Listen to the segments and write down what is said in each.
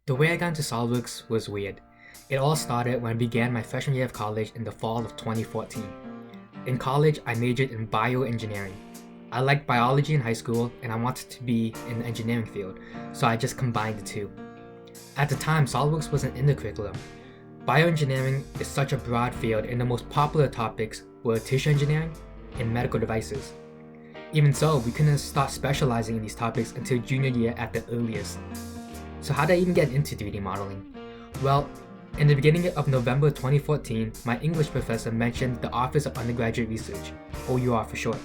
The way I got into SolidWorks was weird. It all started when I began my freshman year of college in the fall of 2014. In college, I majored in bioengineering. I liked biology in high school and I wanted to be in the engineering field, so I just combined the two. At the time, SolidWorks wasn't in the curriculum. Bioengineering is such a broad field and the most popular topics were tissue engineering and medical devices. Even so, we couldn't start specializing in these topics until junior year at the earliest. So how did I even get into 3D modeling? Well, in the beginning of November 2014, my English professor mentioned the Office of Undergraduate Research, OUR for short.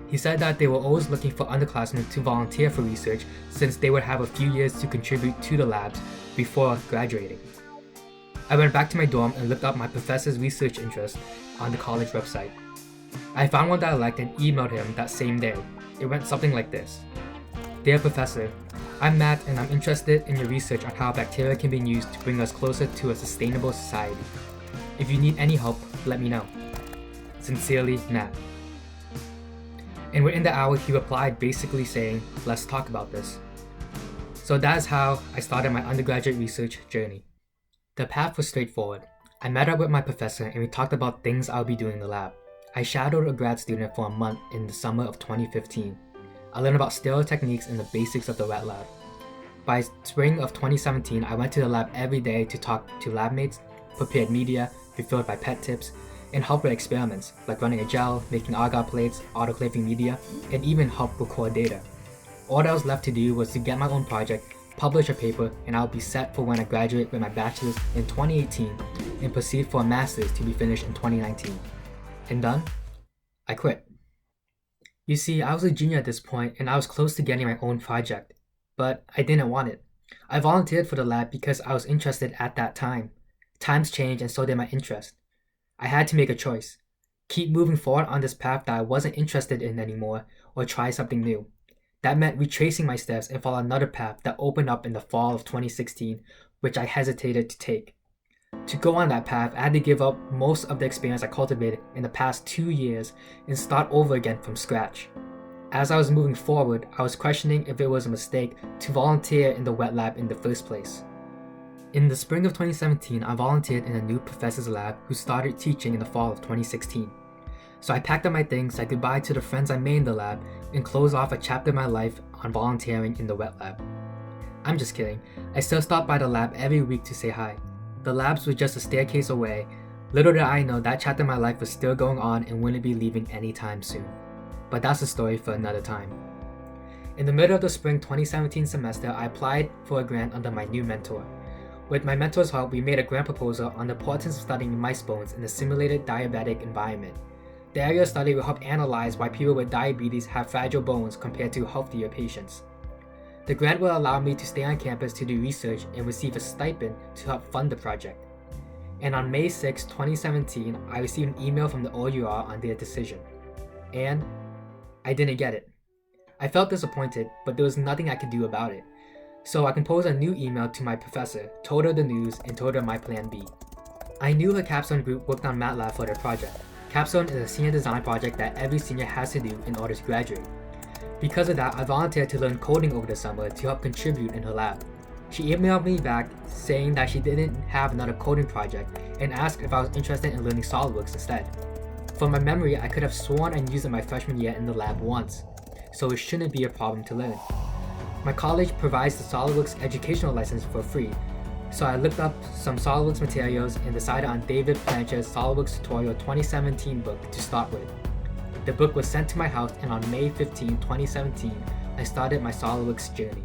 He said that they were always looking for underclassmen to volunteer for research since they would have a few years to contribute to the labs before graduating. I went back to my dorm and looked up my professor's research interest on the college website. I found one that I liked and emailed him that same day. It went something like this. Dear Professor, I'm Matt and I'm interested in your research on how bacteria can be used to bring us closer to a sustainable society. If you need any help, let me know. Sincerely, Matt. And within the hour, he replied basically saying, let's talk about this. So that's how I started my undergraduate research journey. The path was straightforward. I met up with my professor and we talked about things I'll be doing in the lab. I shadowed a grad student for a month in the summer of 2015. I learned about sterile techniques and the basics of the wet lab. By spring of 2017, I went to the lab every day to talk to lab mates, prepared media, refilled by pet tips, and helped with experiments like running a gel, making agar plates, autoclaving media, and even help record data. All that was left to do was to get my own project, publish a paper, and I'll be set for when I graduate with my bachelor's in 2018 and proceed for a master's to be finished in 2019. And done? I quit. You see, I was a junior at this point and I was close to getting my own project, but I didn't want it. I volunteered for the lab because I was interested at that time. Times changed and so did my interest. I had to make a choice. Keep moving forward on this path that I wasn't interested in anymore or try something new. That meant retracing my steps and follow another path that opened up in the fall of 2016, which I hesitated to take. To go on that path, I had to give up most of the experience I cultivated in the past 2 years and start over again from scratch. As I was moving forward, I was questioning if it was a mistake to volunteer in the wet lab in the first place. In the spring of 2017, I volunteered in a new professor's lab who started teaching in the fall of 2016. So I packed up my things, said goodbye to the friends I made in the lab, and closed off a chapter of my life on volunteering in the wet lab. I'm just kidding. I still stopped by the lab every week to say hi. The labs were just a staircase away. Little did I know that chapter of my life was still going on and wouldn't be leaving anytime soon. But that's a story for another time. In the middle of the spring 2017 semester, I applied for a grant under my new mentor. With my mentor's help, we made a grant proposal on the importance of studying mice bones in a simulated diabetic environment. The area of study will help analyze why people with diabetes have fragile bones compared to healthier patients. The grant will allow me to stay on campus to do research and receive a stipend to help fund the project. And on May 6, 2017, I received an email from the OUR on their decision. And I didn't get it. I felt disappointed, but there was nothing I could do about it. So I composed a new email to my professor, told her the news, and told her my plan B. I knew her capstone group worked on MATLAB for their project. Capstone is a senior design project that every senior has to do in order to graduate. Because of that, I volunteered to learn coding over the summer to help contribute in her lab. She emailed me back saying that she didn't have another coding project and asked if I was interested in learning SolidWorks instead. From my memory, I could have sworn I used it my freshman year in the lab once, so it shouldn't be a problem to learn. My college provides the SolidWorks educational license for free, so I looked up some SolidWorks materials and decided on David Planchard's SolidWorks Tutorial 2017 book to start with. The book was sent to my house and on May 15, 2017, I started my SolidWorks journey.